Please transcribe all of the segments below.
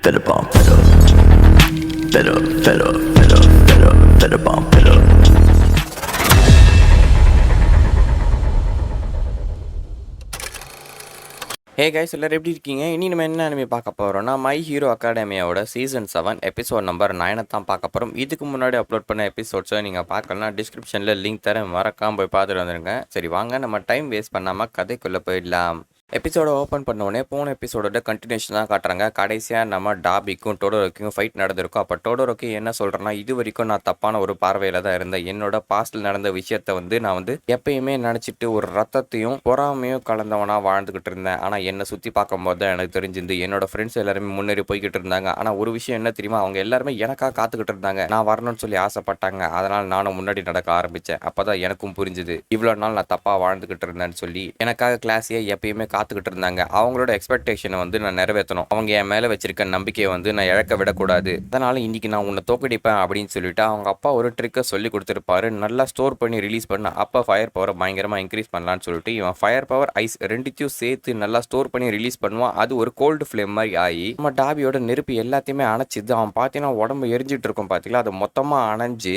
Fed up on fed up. Fed up, fed up, fed up, fed up, fed up on fed up. Hey guys எல்லாரும் எப்படி இருக்கீங்க? இனி நம்ம என்ன anime பார்க்க போகிறோம்னா மை ஹீரோ அகாடமியாவோட சீசன் 7 எபிசோட் நம்பர் 9 தான் பார்க்க போகிறோம். இதுக்கு முன்னாடி அப்லோட் பண்ண எபிசோட்ஸை நீங்கள் பார்க்கலாம். டிஸ்கிரிப்ஷனில் லிங்க் தரேன், மறக்காமல் போய் பார்த்துட்டு வந்துருங்க. சரி வாங்க நம்ம டைம் வேஸ்ட் பண்ணாமல் கதைக்குள்ளே போயிடலாம். எபிசோட ஓப்பன் பண்ண உடனே போன எபிசோடோட கண்டினியூஷன் தான் காட்டுறாங்க. கடைசியாக நம்ம டாபிக்கும் டோடோரோக்கும் ஃபைட் நடந்திருக்கும். அப்போ டோடோரோக்கு என்ன சொல்கிறேன்னா, இது வரைக்கும் நான் தப்பான ஒரு பார்வையில் தான் இருந்தேன். என்னோட பாஸ்டில் நடந்த விஷயத்த நான் எப்பயுமே நினச்சிட்டு ஒரு ரத்தத்தையும் பொறாமையும் கலந்தவனாக வாழ்ந்துக்கிட்டு இருந்தேன். ஆனால் என்னை சுற்றி பார்க்கும்போது தான் எனக்கு தெரிஞ்சிருந்து என்னோட ஃப்ரெண்ட்ஸ் எல்லாருமே முன்னேறி போய்கிட்டு இருந்தாங்க. ஆனால் ஒரு விஷயம் என்ன தெரியுமா, அவங்க எல்லாருமே எனக்காக காத்துக்கிட்டு இருந்தாங்க. நான் வரணும்னு சொல்லி ஆசைப்பட்டாங்க. அதனால் நானும் முன்னாடி நடக்க ஆரம்பித்தேன். அப்போ தான் எனக்கும் புரிஞ்சுது இவ்வளோ நாள் நான் தப்பாக வாழ்ந்துக்கிட்டு இருந்தேன்னு சொல்லி. எனக்காக கிளாஸையே எப்பயுமே காத்துக்கிட்டு இருந்தாங்க. அவங்களோட எக்ஸ்பெக்டேஷனை நான் நிறைவேற்றணும். அவங்க என் மேல வச்சிருக்க நம்பிக்கையை நான் இழக்க விடக்கூடாது. அதனால இன்னைக்கு நான் உன்னை தோக்கடிப்பேன் அப்படின்னு சொல்லிட்டு அவங்க அப்பா ஒரு ட்ரிக்கை சொல்லி கொடுத்துருப்பாரு. நல்லா ஸ்டோர் பண்ணி ரிலீஸ் பண்ண அப்பா ஃபயர் பவரை பயங்கரமா இன்க்ரீஸ் பண்ணலான்னு சொல்லிட்டு இவன் ஃபயர் பவர் ஐஸ் ரெண்டுத்தையும் சேர்த்து நல்லா ஸ்டோர் பண்ணி ரிலீஸ் பண்ணுவான். அது ஒரு கோல்டு ஃபிளேம் மாதிரி ஆகி நம்ம டாபியோட நெருப்பு எல்லாத்தையுமே அணைச்சிது. அவன் பார்த்தீங்கன்னா உடம்பு எரிஞ்சிட்டு இருக்கும் பார்த்தீங்களா, அது மொத்தமா அணைஞ்சு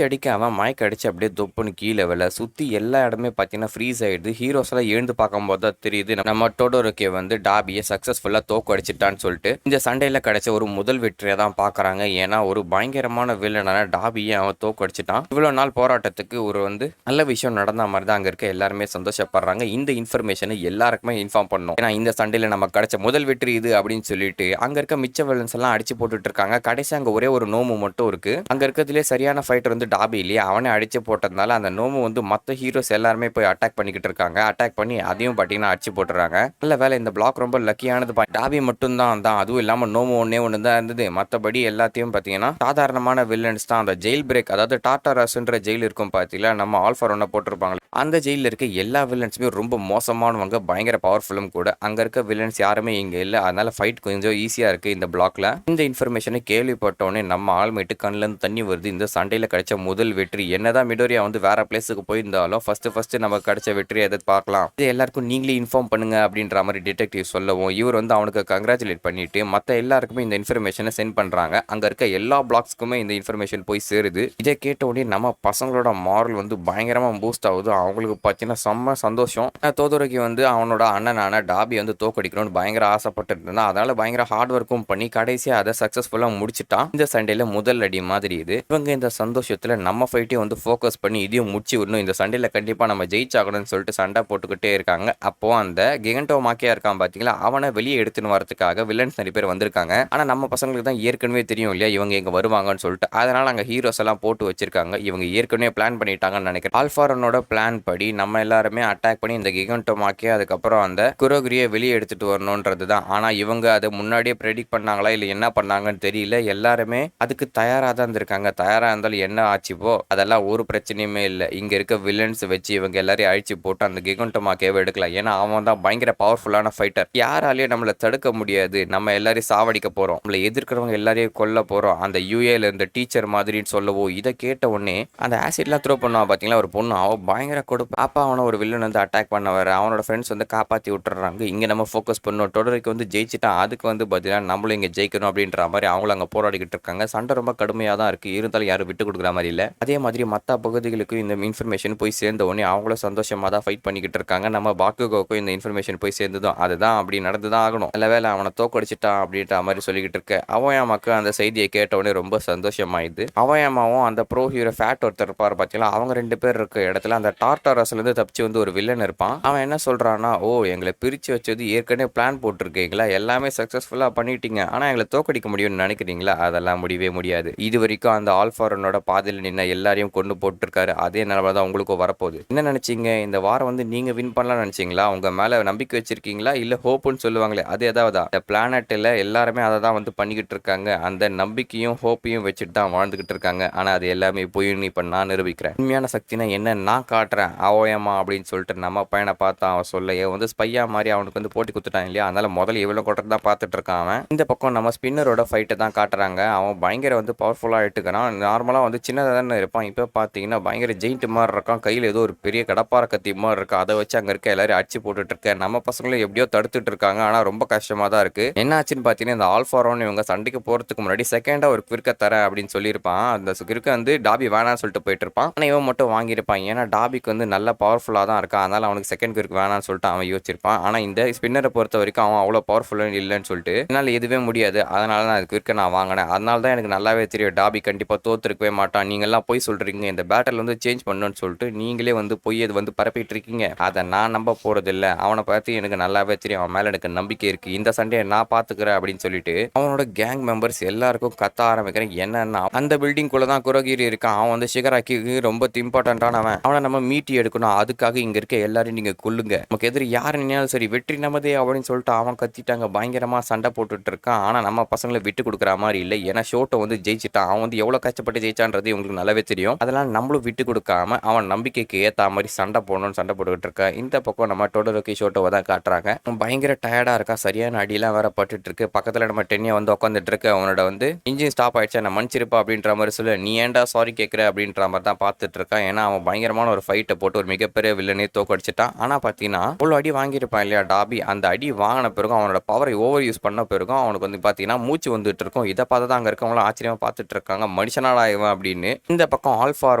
அடிக்க அவன் மயக்க அடிச்சு அப்படியே தொப்புன்னு கீழே வில சுத்தி எல்லா இடமே பார்த்தீங்கன்னா ஃப்ரீஸ் ஆயிடுது. ஹீரோஸ் எல்லாம் எழுந்து பார்க்கும்போது தான் தெரியுது நம்ம டோடோரோக்கே டாபியை சக்சஸ்ஃபுல்லா தோக்கு அடிச்சிட்டான்னு சொல்லிட்டு இந்த சண்டையில கிடைச்ச ஒரு முதல் வெற்றியை தான் பாக்குறாங்க. ஏன்னா ஒரு பயங்கரமான வில்லனான டாபியை அவன் தோக்கு அடிச்சிட்டான். இவ்வளவு நாள் போராட்டத்துக்கு ஒரு நல்ல விஷயம் நடந்த மாதிரி தான் அங்க இருக்க எல்லாருமே சந்தோஷப்படுறாங்க. இந்த இன்ஃபர்மேஷனை எல்லாருக்குமே இன்ஃபார்ம் பண்ணணும். ஏன்னா இந்த சண்டையில நம்ம கிடைச்ச முதல் வெற்றி இது அப்படின்னு சொல்லிட்டு அங்க இருக்க மிச்ச வில்லன்ஸ் எல்லாம் அடிச்சு போட்டுட்டு இருக்காங்க. கடைசி அங்க ஒரே ஒரு நோமு மட்டும் இருக்கு. அங்க இருக்கிறதுலே சரியான ஃபைட்டர் டாபி இல்லையா, அவனே அடிச்சு போட்டதுனால அந்த நோமு மத்த ஹீரோஸ் எல்லாருமே போய் அட்டாக் பண்ணிக்கிட்டு இருக்காங்க. அட்டாக் பண்ணி அதையும் பாத்தீங்கன்னா அடிச்சு போட்டுறாங்க. நல்ல வேலை இந்த பிளாக் ரொம்ப லக்கியானது. டாபி மட்டும் தான் அதுவும் இல்லாம நோமோ ஒன்று தான் இருந்தது. மற்றபடி எல்லாத்தையும் பார்த்தீங்கன்னா சாதாரணமான வில்லன்ஸ் தான். அந்த ஜெயில் பிரேக், அதாவது டாட்டாராஸ்ன்ற ஜெயில் இருக்கும் பார்த்தீங்களா, நம்ம ஆல்ஃபா ஒன்றை போட்டிருப்பாங்க. அந்த ஜெயிலில் இருக்க எல்லா வில்லன்ஸுமே ரொம்ப மோசமானவங்க, பயங்கர பவர்ஃபுல்லும் கூட. அங்கே இருக்க வில்லன்ஸ் யாருமே இங்கே இல்லை. அதனால ஃபைட் கொஞ்சம் ஈஸியாக இருக்குது இந்த பிளாக்ல. இந்த இன்ஃபர்மேஷனை கேள்விப்பட்டோன்னே நம்ம ஆள்மேட்டு கண்ணிலேருந்து தண்ணி வருது. இந்த சண்டையில் கிடைச்ச முதல் வெற்றி. என்னதான் மிடோரியா வேற பிளேஸுக்கு போயிருந்தாலும் ஃபர்ஸ்ட் நமக்கு கிடைச்ச வெற்றி எதை பார்க்கலாம். இது எல்லாருக்கும் நீங்களே இன்ஃபார்ம் பண்ணுங்க அப்படின்ற மாதிரி டிடெக்டிவ் சொல்லவும் இவர் அவனுக்கு கங்க்ராச்சுலேட் பண்ணிட்டு மற்ற எல்லாருக்குமே இந்த இன்ஃபர்மேஷனை சென்ட் பண்றாங்க. அங்க இருக்க எல்லா பிளாக்ஸ்க்குமே இந்த இன்ஃபர்மேஷன் போய் சேருது. இதை கேட்ட உடனே நம்ம பசங்களோட மாரல் பயங்கரமா பூஸ்ட் ஆகுது. அவங்களுக்கு பார்த்தீங்கன்னா செம்ம சந்தோஷம். தோதோரைக்கு அவனோட அண்ணனான டாபி தோக்கடிக்கணும்னு பயங்கர ஆசைப்பட்டு இருந்தா. அதனால பயங்கர ஹார்ட் ஒர்க்கும் பண்ணி கடைசியா அதை சக்சஸ்ஃபுல்லா முடிச்சுட்டான். இந்த சண்டையில முதல் அடி மாதிரி இது. இவங்க இந்த சந்தோஷத்துல நம்ம ஃபைட்டையும் ஃபோக்கஸ் பண்ணி இதையும் முடிச்சு விடணும். இந்த சண்டையில கண்டிப்பா நம்ம ஜெயிச்சாகணும்னு சொல்லிட்டு சண்டை போட்டுக்கிட்டே இருக்காங்க. அப்போ அந்த கிகண்டோ மாக்கியா இருக்கான் பாத்தீங்களா, அவனை வெளியே எடுத்துன்னு வரதுக்காக வில்லன்ஸ் நிறைய பேர் வந்திருக்காங்க. ஆனா நம்ம பசங்களுக்கு தான் ஏற்கனவே தெரியும் இல்லையா இவங்க எங்க வருவாங்கன்னு சொல்லிட்டு. அதனால அங்க ஹீரோஸ் எல்லாம் போட்டு வச்சிருக்காங்க. இவங்க ஏற்கனவே பிளான் பண்ணிட்டாங்கன்னு நினைக்கிறேன். ஆல்ஃபாரனோட பிளான் படி நம்ம எல்லாருமே அட்டாக் பண்ணி இந்த கிகண்டோ மாக்கியா அதுக்கப்புறம் அந்த குரோகிரியை வெளியே எடுத்துட்டு வரணும்ன்றது தான். ஆனா இவங்க அதை முன்னாடியே ப்ரெடிக்ட் பண்ணாங்களா இல்ல என்ன பண்ணாங்கன்னு தெரியல. எல்லாருமே அதுக்கு தயாரா தான் இருந்திருக்காங்க. தயாரா இருந்தாலும் என்ன ஆச்சுப்போ அதெல்லாம் ஒரு பிரச்சனையுமே இல்லை. இங்க இருக்க வில்லன்ஸ் வச்சு இவங்க எல்லாரையும் அழிச்சு போட்டு அந்த கிகண்டோ மாக்கியாவை எடுக்கலாம். ஏன்னா அவன் தான் பயங்கர பவர்ஃபுல்லான ஃபைட்டர். யாராலையும் நம்மளை தடுக்க முடியாது. நம்ம எல்லாரையும் சாவடிக்க போறோம், நம்மளை எதிர்க்கிறவங்க எல்லாரையும் கொல்ல போறோம். அந்த யூஏல இருந்த டீச்சர் மாதிரின்னு சொல்லவோ இதை கேட்ட உடனே அந்த ஆசிட்லாம் த்ரோ பண்ணுவா பாத்தீங்களா ஒரு பொண்ணு, அவன் பயங்கர கொடுப்பு. அப்பா அவனை ஒரு வில்லன் அட்டாக் பண்ண வர அவனோட ஃப்ரெண்ட்ஸ் காப்பாத்தி விட்டுறாங்க. இங்க நம்ம ஃபோக்கஸ் பண்ணணும். தொடருக்கு ஜெயிச்சுட்டான். அதுக்கு பாத்தீங்கன்னா நம்மளும் இங்க ஜெயிக்கணும் அப்படின்ற மாதிரி அவங்களும் அங்க போராடிக்கிட்டு இருக்காங்க. சண்டை ரொம்ப கடுமையா தான் இருக்கு. இருந்தாலும் யாரும் விட்டு கொடுக்குற மாதிரி இல்ல. அதே மாதிரி மற்ற பகுதிகளுக்கு இந்த இன்ஃபர்மேஷன் போய் சேர்ந்த உடனே அவங்களும் சந்தோஷமா தான் ஃபைட் பண்ணிக்கிட்டு இருக்காங்க. நம்ம பாக்குகோக்கும் இந்த இன்ஃபர்மேஷன் போய் சேர்ந்ததும் அதுதான் அப்படி நடந்துதான் ஆகணும். நல்ல வேலை அவனை தோக்கடிச்சிட்டான் அப்படின்ற மாதிரி சொல்லிக்கிட்டு இருக்க அவயாமாக்கு அந்த செய்தியை கேட்ட உடனே ரொம்ப சந்தோஷமாயிடுது. அவயாமாவும் அந்த ப்ரோ ஹீரோ ஃபேட் ஒருத்தர் இருப்பார் பார்த்தீங்களா, அவங்க ரெண்டு பேர் இருக்க இடத்துல அந்த டார்டாரஸ்ல இருந்து தப்பிச்சு ஒரு வில்லன் இருப்பான். அவன் என்ன சொல்றான்னா, ஓ எங்களை பிரிச்சு வச்சது ஏற்கனவே பிளான் போட்டிருக்கீங்களா, எல்லாமே சக்சஸ்ஃபுல்லா பண்ணிட்டீங்க, ஆனா எங்களை தோக்கடிக்க முடியும்னு நினைக்கிறீங்களா, அதெல்லாம் முடியவே முடியாது. இது வரைக்கும் அந்த ஆல்ஃபாரனோட பாதையில் நின்ன எல்லாரையும் கொண்டு போட்டுருக்காரு. அதே நிலைமை தான் உங்களுக்கும் வரப்போகுது. என்ன நினைச்சீங்க, இந்த வாரம் நீங்க வின் பண்ணலாம் நினைச்சீங்களா, உங்க மேல நம்பிக்கை வச்சிருக்கீங்களா, இல்ல ஹோப்புன்னு சொல்லுவாங்களே அது ஏதாவது இந்த பிளானட்ல எல்லாருமே அதை தான் பண்ணிக்கிட்டு இருக்காங்க. அந்த நம்பிக்கையும் ஹோப்பையும் வச்சுட்டு தான் வாழ்ந்துகிட்டு இருக்காங்க. ஆனா அது எல்லாமே போயின்னு இப்ப நான் நிரூபிக்கிறேன். உண்மையான சக்தினா என்ன நான் காட்டுறேன் அவோயமா அப்படின்னு சொல்லிட்டு நம்ம பையனை பார்த்தா அவன் சொல்ல ஸ்பையா மாதிரி அவனுக்கு போட்டி குத்துட்டான் இல்லையா, அதனால முதல்ல இவ்வளவு கொட்டை தான் பார்த்துட்டு இருக்கான் அவன். இந்த பக்கம் நம்ம ஸ்பின்னரோட ஃபைட்டை தான் காட்டுறாங்க. அவன் பயங்கர பவர்ஃபுல்லா எடுத்துக்கிறான். நார்மலா சின்னதாக தானே இருப்பான். இப்போ பார்த்தீங்கன்னா பயங்கர ஜெயிண்ட் மாதிரி இருக்கான். கையில் ஏதோ ஒரு பெரிய கடப்பார கத்தி மாதிரி இருக்கும். அதை வச்சு அங்கே இருக்க எல்லாரும் அடிச்சு போட்டுட்டு இருக்க இருக்க நம்ம பசங்களும் எப்படியோ தடுத்துட்டு இருக்காங்க. ஆனா ரொம்ப கஷ்டமா தான் இருக்கு. என்ன ஆச்சுன்னு பார்த்தீங்கன்னா, இந்த ஆல்ஃபா ரோன் இவங்க சண்டைக்கு போறதுக்கு முன்னாடி செகண்டா ஒரு குவிர்க்க தரேன் அப்படின்னு சொல்லியிருப்பான். அந்த குவிர்க்க வந்து டாபி வேணாம்னு சொல்லிட்டு போயிட்டு இருப்பான். ஆனா இவன் மட்டும் வாங்கியிருப்பான். ஏன்னா டாபிக்கு வந்து நல்ல பவர்ஃபுல்லா தான் இருக்கான். அதனால அவனுக்கு செகண்ட் குவிர்க் வேணாம்னு சொல்லிட்டு அவன் யோசிச்சிருப்பான். ஆனா இந்த ஸ்பின்னரை பொறுத்த வரைக்கும் அவன் அவ்வளோ பவர்ஃபுல்லா இல்லைன்னு சொல்லிட்டு என்னால் எதுவே முடியாது. அதனால தான் அந்த குவிர்க்க நான் வாங்கினேன். அதனால தான் எனக்கு நல்லாவே தெரியும் டாபி கண்டிப்பா தோத்துருக்கவே மாட்டான். நீங்கெல்லாம் பொய் சொல்றீங்க. இந்த பேட்டில் வந்து சேஞ்ச் பண்ணணும்னு சொல்லிட்டு நீங்களே வந்து பொய் அது வந்து பரப்பிட்டு இருக்கீங்க. அதை நான் நம்ப போறது இல்ல. அவனை பார்த்து எனக்கு நல்லாவே தெரியும். அவன் மேல எனக்கு நம்பிக்கை இருக்கு. இந்த சண்டையை நான் பாத்துக்கிறேன் அப்படின்னு சொல்லிட்டு அவனோட கேங் மெம்பர்ஸ் எல்லாருக்கும் கத்த ஆரம்பிக்கிறேன். என்னன்னா அந்த பில்டிங் குள்ள தான் குரோகிரி இருக்கான். அவன் வந்து ஷிகராக்கிக்கு ரொம்ப இம்பார்ட்டன்டானவன். அவனை நம்ம மீட்டி எடுக்கணும். அதுக்காக இங்க இருக்க எல்லாரும் நீங்க கொல்லுங்க. நமக்கு எதிரி யாரு நின்னாலும் சரி வெற்றி நமதே அப்படின்னு சொல்லிட்டு அவன் கத்திட்டாங்க. பயங்கரமா சண்டை போட்டுட்டு இருக்கான். ஆனா நம்ம பசங்களை விட்டு கொடுக்குற மாதிரி இல்லை. ஏன்னா ஷோட்டை வந்து ஜெயிச்சிட்டான். அவன் வந்து எவ்வளவு கஷ்டப்பட்டு ஜெயிச்சான்றது உங்களுக்கு நல்லாவே தெரியும். அதெல்லாம் நம்மளும் விட்டு கொடுக்காம அவன் நம்பிக்கைக்கு ஏத்த மாதிரி சண்டை போடணும்னு சண்டை போட்டுக்கிட்டு இருக்கான். இந்த பக்கம் நம்ம டோடோரோக்கி ஷோட்டோவை தான் காட்டுறாங்க. பயங்கர டயர்டா இருக்கா. சரியான அடியெல்லாம் வேற பட்டுட்டு இருக்கு. பக்கத்துல நம்ம டென்னியா வந்து உட்காந்துட்டு இருக்கு. அவனோட வந்து இன்ஜின் ஸ்டாப் ஆயிடுச்சு. நான் மன்னிச்சிருப்பா அப்படின்ற மாதிரி சொல்லு. நீ ஏன்டா சாரி கேட்குற அப்படின்ற மாதிரி தான் பார்த்துட்டு இருக்கான். ஏன்னா அவன் பயங்கரமான ஒரு ஃபைட்டை போட்டு ஒரு மிகப்பெரிய வில்லனே தோக்கடிச்சிட்டான். ஆனா பாத்தீங்கன்னா அவ்வளோ அடி வாங்கியிருப்பான் இல்லையா டாபி. அந்த அடி வாங்கின பிறகும் அவனோட பவரை ஓவர் யூஸ் பண்ண பிறகும் அவனுக்கு வந்து பாத்தீங்கன்னா மூச்சு வந்துட்டு இருக்கும். இதை பார்த்து தான் அங்க இருக்கவங்களும் ஆச்சரியமா பார்த்துட்டு இருக்காங்க. மனுஷனாடா இவன் அப்படின்னு. இந்த பக்கம் ஆல்ஃபா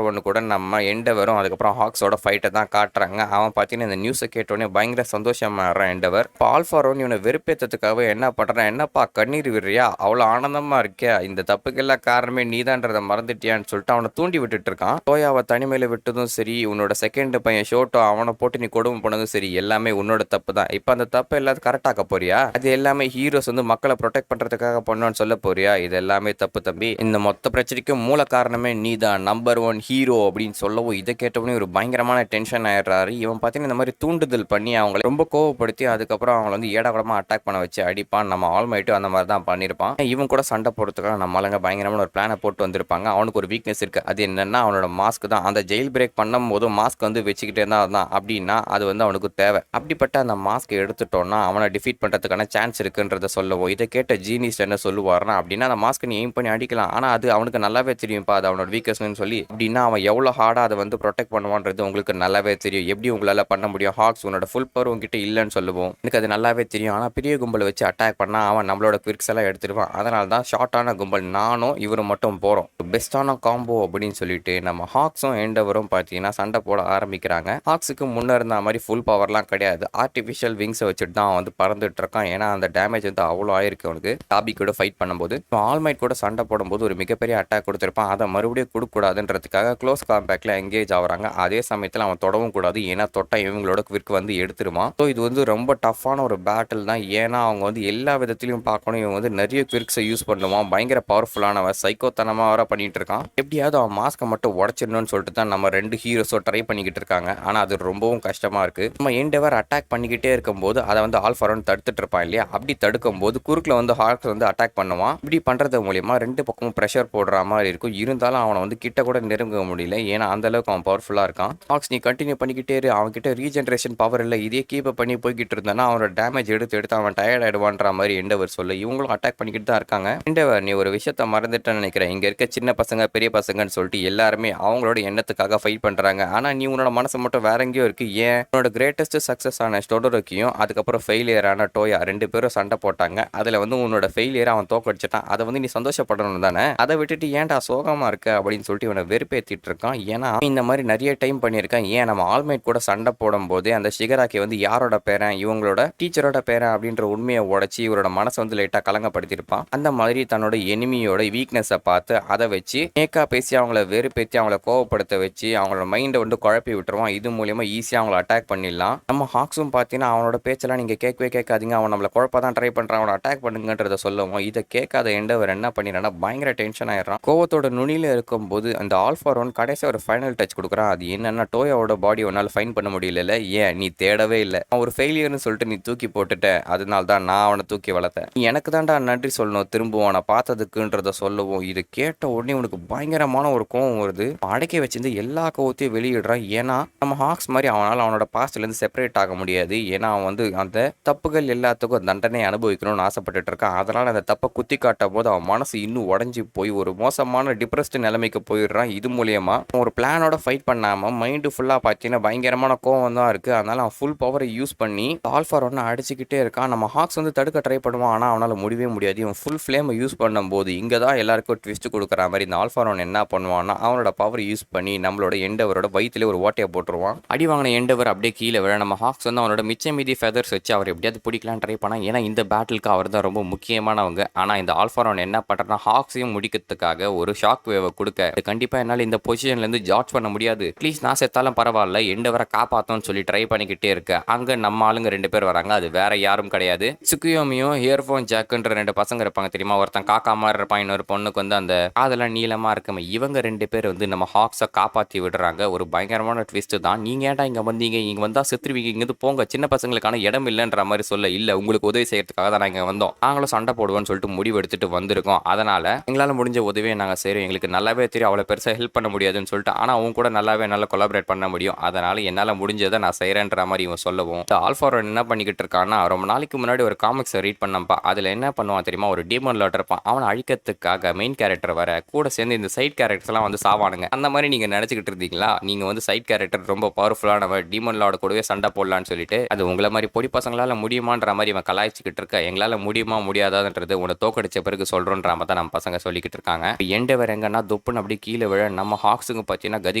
ஒன்னு கூட நம்ம எண்டவரும் அதுக்கப்புறம் ஹாக்ஸோட ஃபைட்டை தான் காட்டுறாங்க. அவன் பார்த்தீங்கன்னா இந்த நியூஸை கேட்டோடனே பயங்கர சந்தோஷமாகறான் எண்டவர். இப்போ ஆல்ஃபா ரோன் இவனை வெறுப்பேற்றதுக்காக என்ன பண்றான், என்னப்பா கண்ணீர் விடுறியா, அவ்வளோ ஆனந்தமா இருக்கியா, இந்த தப்புக்கெல்லாம் காரணமே நீதான்றதை மறந்துட்டியான்னு சொல்லிட்டு அவனை தூண்டி விட்டுட்டு இருக்கான். டோயாவை தனிமையில விட்டதும் சரி, உன்னோட செகண்ட் பையன் ஷோட்டோ அவனை போட்டு நீ கொடுமை பண்ணதும் சரி, எல்லாமே உன்னோட தப்பு தான். இப்போ அந்த தப்பு எல்லாத்தையும் கரெக்டாக்க போறியா? அது எல்லாமே ஹீரோஸ் வந்து மக்களை ப்ரொடெக்ட் பண்றதுக்காக பண்ணணும்னு சொல்ல போறியா? இது எல்லாமே தப்பு தம்பி. இந்த மொத்த பிரச்சனைக்கும் மூல காரணமே நீதான், நம்பர் 1 ஹீரோ அப்படின்னு சொல்லவும் இதை கேட்டவனே ஒரு பயங்கரமான டென்ஷன் ஆயிடுறாரு. இவன் பார்த்தீங்கன்னா இந்த மாதிரி தூண்டுதல் பண்ணி அவங்களை ரொம்ப கோவப்படுத்தி அதுக்கப்புறம் அவங்களை வந்து ஏடாகூடமா அட்டாக் பண்ண வச்சு அடிப்பான். நம்ம ஆல்மைட்டு அந்த மாதிரி தான் பண்ணியிருப்பான். இவன் கூட சண்டை போடுறதுக்காக நம்ம ஆளுங்க பயங்கரமான ஒரு பிளானை போட்டு வந்திருப்பாங்க. அவனுக்கு ஒரு வீக்னஸ் இருக்கு. அது என்னன்னா அவனோட மாஸ்க் தான். அந்த ஜெயில் பிரேக் பண்ணும் போது மாஸ்க் வந்து வச்சுக்கிட்டே தான் இருந்தான் அப்படின்னா அது வந்து அவனுக்கு தேவை. அப்படிப்பட்ட அந்த மாஸ்க் எடுத்துட்டோம்னா அவனை டிஃபீட் பண்றதுக்கான சான்ஸ் இருக்குன்றத சொல்லவும் இதை கேட்ட ஜீனிஸ் என்ன சொல்லுவார்னா, அப்படின்னா அந்த மாஸ்க் நீ எய்ம் பண்ணி அடிக்கலாம். ஆனா அது அவனுக்கு நல்லாவே தெரியும்ப்பா அது அவனோட வீக்னஸ்னு சொல்லி. அப்படின்னா அவன் எவ்வளோ ஹார்டா அதை வந்து ப்ரொடெக்ட் பண்ணுவான்றது உங்களுக்கு நல்லாவே தெரியும். எப்படி உங்களால பண்ண முடியும்? ஹாக்ஸ் உன்னோட ஃபுல் பவர் உங்ககிட்ட இல்லைன்னு சொல்லுவோம். எனக்கு அது நல்லாவே தெரியும். ஆனா பெரிய கும்பலை வச்சு அட்டாக் பண்ணா அவன் நம்மளோட குவிக்ஸ் எல்லாம் எடுத்துருவான். அதனால தான் ஷார்ட்டான கும்பல் நானும் இவரும் மட்டும் போறோம். பெஸ்டான காம்போ அப்படின்னு சொல்லிட்டு நம்ம ஹாக்ஸும் எண்டவரும் பார்த்தீங்கன்னா சண்டை போட ஆரம்பிக்கிறாங்க. ஹாக்ஸுக்கு முன்ன இருந்த மாதிரி ஃபுல் பவர்லாம் கிடையாது. ஆர்டிஃபிஷியல் விங்ஸை வச்சுட்டு தான் அவன் வந்து பறந்துட்டு இருக்கான். ஏன்னா அந்த டேமேஜ் வந்து அவ்வளோ ஆயிருக்கு அவனுக்கு. டாபி கூட ஃபைட் பண்ணும்போது ஆல்மைட் கூட சண்டை போடும்போது ஒரு மிகப்பெரிய அட்டாக் கொடுத்திருப்பான். அதை மறுபடியும் கொடுக்கூடாதுன்றதுக்காக க்ளோஸ் காம்பேக்ட்ல எங்கேஜ் ஆகுறாங்க. அதே சமயத்தில் அவன் தொடவும் கூடாது. ஏன்னா தொட்டா இவங்களோட குவிர்க்கு வந்து எடுத்துருவான். ஸோ இது வந்து ரொம்ப டஃப்பான ஒரு பேட்டில் தான். ஏன்னா அவங்க வந்து எல்லா விதத்திலையும் பார்க்கணும். இவன் வந்து நிறைய குவிர்க்ஸை யூஸ் பண்ணுவான். பயங்கர பவர்ஃபுல்லானவன். சைக்கோத்தனமாக வர பண்ணிட்டு இருக்கான். எப்படியாவது அவன் மாஸ்கை மட்டும் உடச்சிடணும்னு சொல்லிட்டு தான் நம்ம 2 ஹீரோஸோ ட்ரை பண்ணிக்கிட்டு இருக்காங்க. ஆனால் அது ரொம்பவும் கஷ்டமா இருக்கு. நம்ம எண்டவர் அட்டாக் பண்ணிக்கிட்டே இருக்கும்போது அதை வந்து ஆல்ஃபாரோன் தடுத்துட்டு இருப்பான் இல்லையா. அப்படி தடுக்கும் போது குறுக்கில் வந்து ஹாக்ஸ் வந்து அட்டாக் பண்ணுவான். இப்படி பண்றது மூலியமா 2 பக்கமும் ப்ரெஷர் போடுற மாதிரி இருக்கும். இருந்தாலும் அவனை வந்து கிட்ட கூட நெருங்க முடியல. ஏன்னா அந்த அளவுக்கு அவன் பவர்ஃபுல்லா இருக்கான். ஹாக்ஸ் நீ கண்டினியூ பண்ணிக்கிட்டே இரு. அவன் கிட்ட ரீஜென்ரேஷன் பவர் இல்லை. இதே கீப் பண்ணி போய்கிட்டு இருந்தானா அவனோட டேமேஜ் எடுத்து அவன் டயர்ட் ஆயிடுவான்ற மாதிரி எண்டவர் சொல்ல இவங்களும் அட்டாக் பண்ணிக்கிட்டு தான் இருக்காங்க. எண்டவர் நீ ஒரு விஷயத்த மறந்துட்டேன்னு நினைக்கிறேன். இங்க இருக்க சின்ன பசங்க பெரிய பசங்கன்னு சொல்லிட்டு எல்லாருமே அவங்களோட எண்ணத்துக்காக ஃபைட் பண்றாங்க. ஆனா நீ உன்னோட மனசு மட்டும் வேற எங்கேயோ இருக்கு. ஏன் உன்னோட கிரேட்டஸ்ட் சக்சஸ் ஆன டோடோரோக்கியும் அதுக்கப்புறம் ஃபெயிலியர் ஆன டோயா 2 பேரும் சண்டை போட்டாங்க. அதுல வந்து உன்னோட ஃபெயிலியர் அவன் தோக்கடிச்சிட்டான். அதை வந்து நீ சந்தோஷப்படணும் தானே. அதை விட்டுட்டு ஏன்டா சோகமா இருக்க அப்படின்னு சொல்லிட்டு இவனை வெறுப்பேற்றிட்டு இருக்கான். ஏன்னா இந்த மாதிரி நிறைய டைம் பண்ணியிருக்கான். ஏன் நம்ம ஆல்மைட் கூட சண்டை போடும் போதே அந்த ஷிகராக்கி வந்து யாரோட பேரன், இவங்களோட டீச்சரோட பேரன் அப்படின்ற உண்மையை உடைச்சி இவரோட மனசை வந்து லைட்டா கலங்கப்படுத்திருப்பான். அந்த மாதிரி தன்னோட எனிமியோட வீக்னஸை பார்த்து அதை வச்சு நேக்கா பேசி அவங்கள வெறுப்பேற்றி அவங்கள கோவப்படுத்த வச்சு அவங்களோட மைண்டை வந்து குழப்பி விட்டுருவான். இது மூலியமா ஈஸியாக அவங்கள அட்டாக் பண்ணிடலாம். நம்ம ஹாக்ஸும் பார்த்தீங்கன்னா அவனோட பேச்செல்லாம் நீங்க கேட்கவே கேட்காதீங்க, அவன் நம்மளை குழப்ப தான் ட்ரை பண்றான், அவனை அட்டாக் பண்ணுங்கன்றத சொல்லுவோம். இதை கேட்காத எண்டவர் என்ன பண்ணிடுறான்னா பயங்கர டென்ஷன் ஆயிடுறான். கோவத்தோட நுனியில இருக்கும்போது அந்த ஆல்ஃபா ரோன் கடைசி ஒரு ஃபைனல் டச் கொடுக்குறான். அது என்னன்னா டோயாவோட பாடி ஒன்னால ஃபைன் பண்ண முடியல. ஏன் நீ தேடவே இல்லை, அவன் ஒரு ஃபெயிலியர்னு சொல்லிட்டு நீ தூக்கி போட்டுட்ட. அதனால தான் நான் அவனை தூக்கி வளர்த்தேன். நீ எனக்கு தான்டா நன்றி சொல்லணும் திரும்பவும் அவனை பார்த்ததுக்குன்றத சொல்லவும். இது கேட்ட உடனே உனக்கு பயங்கரமான ஒரு கோவம் வருது. அடக்கி வச்சிருந்து எல்லா கோவத்தையும் வெளியிடுறான். ஏன்னா நம்ம ஹாக்ஸ் மாதிரி அவனால் அவனோட பாஸ்ட்ல இருந்து செப்பரேட் ஆக முடியாது. ஏன்னா அவன் வந்து அந்த தப்புகள் எல்லாத்துக்கும் தண்டனை அனுபவிக்கணும்னு ஆசைப்பட்டுட்டு இருக்கான். அதனால அந்த தப்பை குத்தி காட்டும் போது அவன் மனசு இன்னும் உடஞ்சி போய் ஒரு மோசமான டிப்ரெஸ்ட் நிலைமைக்கு போயிடுறான். இது மூலியமா ஒரு பிளானோட ஃபைட் பண்ணாம மைண்டு ஃபுல்லா பார்த்தீங்கன்னா பயங்கரமான கோவம் தான் இருக்கு. அதனால அவன் ஃபுல் பவர் பவரை யூஸ் பண்ணி ஆல்ஃபா ஒன்று அடிச்சுக்கிட்டே இருக்கான். நம்ம ஹாக்ஸ் வந்து தடுக்க ட்ரை பண்ணுவான், ஆனால் அவனால் முடியவே முடியாது. இவன் ஃபுல் ஃப்ளேமை யூஸ் பண்ணும்போது இங்கே தான் எல்லாருக்கும் ட்விஸ்ட் கொடுக்குற மாதிரி இந்த ஆல்ஃபா ஒன் என்ன பண்ணுவான்னா அவனோட பவர் யூஸ் பண்ணி நம்மளோட எண்டவரோட வயிற்றுல ஒரு ஓட்டையை போட்டுருவான். அடி வாங்கின எண்டவர் அப்படியே கீழே விழ நம்ம ஹாக்ஸ் வந்து அவனோட மிச்ச மீதி ஃபெதர்ஸ் வச்சு அவர் எப்படியாவது பிடிக்கலான்னு ட்ரை பண்ணான். ஏன்னா இந்த பேட்டிலுக்கு அவர் தான் ரொம்ப முக்கியமானவங்க. ஆனால் இந்த ஆல்ஃபா ஒன் என்ன பண்ணுறான்னா ஹாக்ஸையும் முடிக்கிறதுக்காக ஒரு ஷாக் வேவை கொடுக்க கண்டிப்பாக என்னால் இந்த பொசிஷன்லேருந்து ஜார்ஜ் பண்ண முடியாது, ப்ளீஸ் நான் செத்தாலும் பரவாயில்ல எண்டவரை காப்பாற்றோன்னு சொல்லி ட்ரை பண்ணிக்கிட்டே இருக்க அங்கே நம்ம ஆளுங்க 2 பேர் வராங்க. அது வேற யாரும் கிடையாது, சுக்கியோமியும் இயர்ஃபோன் ஜாக்குன்ற 2 பசங்க இருப்பாங்க தெரியுமா. ஒருத்தன் காக்கா மாதிரி இருப்பான், இன்னொரு பொண்ணுக்கு வந்து அந்த காதெல்லாம் நீளமாக இருக்குமே. இவங்க 2 பேர் வந்து நம்ம ஹாக்ஸை காப்பாற்றி விடுறாங்க. ஒரு பயங்கரமான ட்விஸ்ட் தான். நீங்கள் ஏன்டா இங்கே வந்தீங்க, இங்கே வந்தால் செத்துருவீங்க, இங்கேருந்து போங்க, சின்ன பசங்களுக்கான இடம் இல்லைன்ற மாதிரி சொல்ல, இல்லை உங்களுக்கு உதவி செய்யறதுக்காக தான் நாங்கள் வந்தோம், நாங்களும் சண்டை போடுவோம்னு சொல்லிட்டு முடிவு எடுத்துட்டு வந்திருக்கோம். அதனால் எங்களால் முடிஞ்ச உதவியை நாங்கள் செய்கிறோம், எங்களுக்கு நல்லாவே தெரியும் அவ்வளோ பெருசாக ஹெல்ப் பண்ண முடியாதுன்னு சொல்லிட்டு, ஆனால் அவங்க கூட நல்லாவே நல்லா கொலாபரேட் பண்ண முடியும், அதனால் என்னால் முடிஞ்சதை நான் செய்கிறேன்ற மாதிரி இவன் சொல்லவும் ஆல்ஃபா ஒன் என்ன பண்ணிக்கிட்டு இருக்கான்னா ரொம்ப நாளைக்கு முன்னாடி ஒரு காமிக்ஸை ரீட் பண்ணப்பா. அதில் என்ன பண்ணுவான் தெரியுமா, ஒரு டீமன் லார்ட் இருப்பான், அவனை அழிக்கிறதுக்காக மெயின் கேரக்டர் வர கூட சேர்ந்து இந்த சைட் கேரக்டர்ஸ்லாம் வந்து சாவானுங்க. அந்த மாதிரி நீங்கள் நினச்சிக்கிட்டு இருந்தீங்களா, நீங்கள் வந்து சைட் கேரக்டர் ரொம்ப பவர்ஃபுல்லானவன் டீமன் லார்டு கூடவே சண்டை போடலான்னு சொல்லிட்டு அது உங்களை மாதிரி பொடி பசங்களால் முடியுமான்ற மாதிரி இவன் கலாய்ச்சிக்கிட்டு இருக்க. எங்களால் முடியுமா முடியாதான்றது உன்னை தோக்கடிச்ச பிறகு சொல்கிறோன்ற மாதிரி தான் நம்ம பசங்க சொல்லிக்கிட்டு இருக்காங்க. எண்டவர் எங்கன்னா தொப்புன்னு அப்படி கீழே விழ நம்ம ஹாக்ஸுங்க பார்த்தீங்கன்னா கதி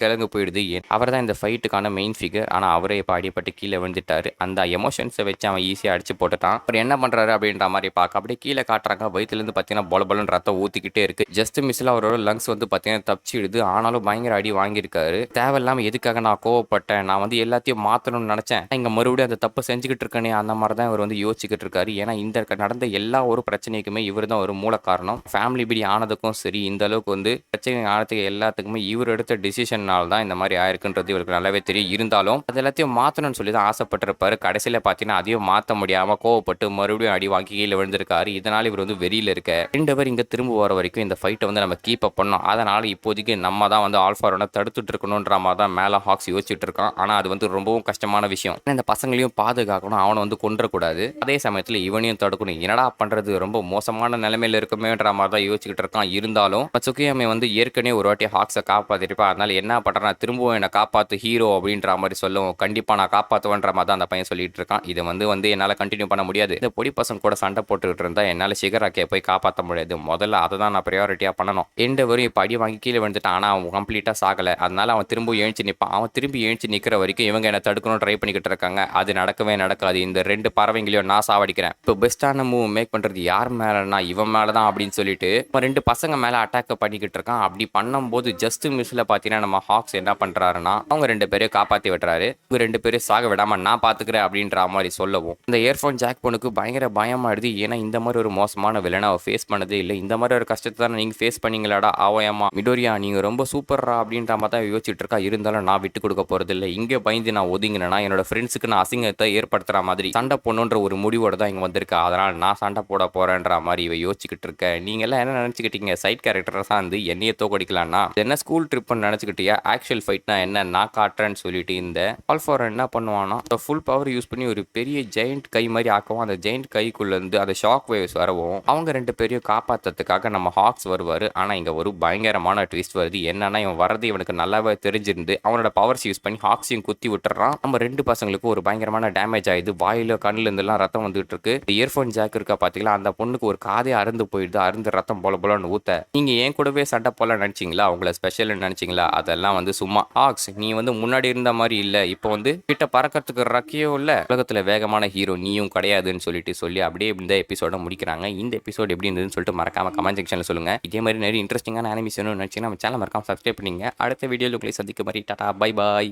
கலங்கு போயிடுது. அவர் தான் இந்த ஃபைட்டுக்கான மெயின் ஃபிகர், ஆனால் அவரே இப்போ அடிப்பட்டு கீழே விழுந்துட்டாரு. அந்த எமோஷன்ஸை வச்சு அவன் ஈஸியாக அடிச்சு போட்டுட்டான். அவர் என்ன பண்ணுறாரு அப்படின்ற மாதிரி பார்க்க அப்படியே கீழே காட்டுறாங்க. வயிற்றுலேருந்து பார்த்தீங்கன்னா பொலபலன்னு ரத்தம் ஊற்றிக்கிட்டே இருக்கு. ஜஸ்ட் மிஸ்ஸில் அவரோட லங்ஸ் வந்து பார்த்தீங்கன்னா தப்பிச்சிடுது. ஆனாலும் பயங்கர அடி வாங்கியிருக்காரு. தேவையில்லாமல் எதுக்காக நான் கோவப்பட்டேன், நான் வந்து எல்லாத்தையும் மாற்றணும்னு நினச்சேன், இங்கே மறுபடியும் அந்த தப்பு செஞ்சுக்கிட்டு இருக்கேனே, அந்த மாதிரி தான் இவர் வந்து யோசிச்சுக்கிட்டு இருக்காரு. ஏன்னா இந்த நடந்த எல்லா ஒரு பிரச்சனைக்குமே இவர் தான் ஒரு மூல காரணம். ஃபேமிலி இப்படி ஆனதுக்கும் சரி, இந்த அளவுக்கு வந்து பிரச்சனை ஆனதுக்கு எல்லாத்துக்குமே இவர் எடுத்த டிசிஷனால் தான் இந்த மாதிரி ஆயிருக்குன்றது இவருக்கு நல்லாவே தெரியும். இருந்தாலும் அது எல்லாத்தையும் மாற்றணும்னு சொல்லி தான் ஆசைப்பட்டிருப்பாரு. கடைசியில் பார்த்தீங்கன்னா அதையும் மாற்ற முடியாமல் கோவப்பட்டு மறுபடியும் அடி வாங்கி கீழே விழுந்திருக்காரு. இதனால் இவர் வந்து வெளியில் இருக்க 2 பேர் இங்கே திரும்ப வர வரைக்கும் இந்த ஃபைட்டை வந்து நம்ம கீப் அப் பண்ணோம். அதனால் இப்போதைக்கு நம்ம தான் வந்து ஆல்ஃபாரோட தடுத்துட்டு இருக்கணுன்ற மாதிரி தான் மேலே ஹாக்ஸ் யோசிச்சுட்டு இருக்கான். ஆனால் அது வந்து ரொம்பவும் கஷ்டமான விஷயம். இந்த பசங்களையும் பாதுகாக்கணும், அவனை வந்து கொன்றக்கூடாது, அதே சமயத்தில் இவனையும் தடுக்கணும். என்னடா பண்ணுறது, ரொம்ப மோசமான நிலைமையில் இருக்குமேன்ற மாதிரி தான் யோசிச்சுக்கிட்டு இருக்கான். இருந்தாலும் சுக்கியாமே வந்து ஏற்கனவே ஒரு வாட்டி ஹாக்ஸை காப்பாற்றிருப்பா. அதனால என்ன பண்ணுறான், திரும்பவும் என்னை காப்பாற்று ஹீரோ அப்படின்ற மாதிரி சொல்லுவோம். கண்டிப்பாக நான் காப்பாற்றுவேன்ற மாதிரி தான் அந்த பையன் சொல்லிட்டு இருக்கான். இதை வந்து என்னால் கண்டினியூ பண்ண முடியாது, இந்த பொடி பசங்க கூட சண்டை போட்டுக்கிட்டு இருந்தால் என்னால் சிகராக்கியை போய் காப்பாற்ற முடியாது, முதல்ல அதை தான் நான் ப்ரையாரிட்டியாக பண்ணணும். எண்டவரும் இப்போ அடி வாங்கி கீழே விழுந்துட்டான், ஆனால் அவன் கம்ப்ளீட்டாக சாகலை. அதனால அவன் திரும்ப எழுச்சி நிற்பான். அவன் திரும்பி எழுச்சி நிற்கிற வரைக்கும் இவங்க என்ன தடுக்கணும் ட்ரை பண்ணிக்கிட்டு இருக்காங்க. அது நடக்கவே நடக்காது. இந்த 2 பறவைங்களையும் நான் சாவடிக்கிறேன். இப்போ பெஸ்ட்டான மூவ் மேக் பண்ணுறது யார் மேலேனா இவன் மேலே தான் அப்படின்னு சொல்லிட்டு இப்போ 2 பசங்க மேலே அட்டாக் பண்ணிக்கிட்டு இருக்கான். அப்படி பண்ணும்போது ஜஸ்ட் மிஸ்ஸில் பார்த்தீங்கன்னா நம்ம ஹாக்ஸ் என்ன பண்ணுறாருன்னா அவங்க 2 பேரையும் காப்பாற்றி விட்டுறாரு. இவங்க 2 பேரும் சாக விடாமல் நான் பார்த்துக்கிறேன் அப்படின்ற மாதிரி சொல்லவும் இந்த இயர்ஃபோன் ஜாக் பொண்ணுக்கு பயங்கர பயமாடுது. ஏன்னா இந்த மாதிரி ஒரு மோசமான வில்லனை அவள் ஃபேஸ் பண்ணதே இல்லை. இந்த மாதிரி ஒரு கஷ்டத்தை தான் நீங்கள் ஃபேஸ் பண்ணீங்களாடா ஆவையம்மா மிடோரியா, நீங்கள் ரொம்ப சூப்பரா அப்படின்ற மாதிரி தான் யோசிச்சுட்டு இருக்கா. இருந்தாலும் நான் விட்டு கொடுக்க போகிறது இல்லை. இங்கே பயந்து நான் ஒதுங்கினேன்னா என்னோட ஃப்ரெண்ட்ஸுக்கு நான் அசிங்கத்தை ஏற்படுத்துகிற மாதிரி சண்டை போடணுன்ற ஒரு முடிவோடு தான் இங்கே வந்திருக்கா. அதனால் நான் சண்டை போட போகிறேன்ற மாதிரி இவ யோசிச்சுக்கிட்டு இருக்கேன். நீங்கள் எல்லாம் என்ன நினச்சிக்கிட்டீங்க, சைட் கேரக்டர்ஸாக வந்து என்னையே தோக்கடிக்கலான்னா என்ன ஸ்கூல் ட்ரிப்னு நினச்சிக்கிட்டியா, ஆக்சுவல் ஃபைட்னா என்ன நான் காட்டுறேன்னு சொல்லிட்டு இந்த ஆல்ஃபார் என்ன பண்ணுவான்னா ஃபுல் பவர் யூஸ் பண்ணி ஒரு பெரிய ஜெயிண்ட் கை மாதிரி ஆக்கவும் அந்த ஜெயிண்ட் கைக்குள்ளேருந்து அந்த ஷாக் வேவ்ஸ் வரவும் அவங்க 2 பேரையும் காப்பாற்றுறதுக்காக நம்ம ஹாக்ஸ் வருவார். ஆனால் இங்கே ஒரு பயங்கரமான ட்விஸ்ட் வருது. என்னன்னா இவன் வரது இவனுக்கு நல்லாவே தெரிஞ்சிருந்து அவனோட பவர்ஸ் யூஸ் பண்ணி ஹாக்ஸையும் குத்தி விட்டுறான். நம்ம 2 பசங்களுக்கும் ஒரு பயங்கரமான டேமேஜ் ஆயிடுது. வாயில கண்ணுல இருந்தெல்லாம் ரத்தம் வந்துட்டு இருக்கு. இயர்ஃபோன் ஜாக் இருக்கா பார்த்தீங்களா, அந்த பொண்ணுக்கு ஒரு காதே அருந்து போயிடுது. அருந்து ரத்தம் போல போலன்னு ஊத்த நீங்க ஏன் கூடவே சண்டை போல நினைச்சிங்களா, உங்களை ஸ்பெஷல் நினைச்சிங்களா, அதெல்லாம் வந்து சும்மா. ஹாக்ஸ் நீ வந்து முன்னாடி இருந்த மாதிரி இல்லை, இப்போ வந்து கிட்ட பறக்கிறதுக்கு ரக்கையோ இல்லை, உலகத்தில் வேகமான ஹீரோ நீயும் கிடையாதுன்னு சொல்லி அப்படியே இந்த எபிசோட முடிக்கிறாங்க. இந்த எபிசோட் எப்படி இருந்ததுன்னு சொல்லிட்டு மறக்காம கமெண்ட் செக்ஷனில் சொல்லுங்க. இதே மாதிரி நிறைய இன்ட்ரெஸ்டிங்கான அனிமேஷன் நினைச்சீங்கன்னா நம்ம சேனல் மறக்காம சப்ஸ்கிரைப் பண்ணிங்க. அடுத்த வீடியோவில் உங்களை சந்திக்க மாதிரி டாடா பை பாய்.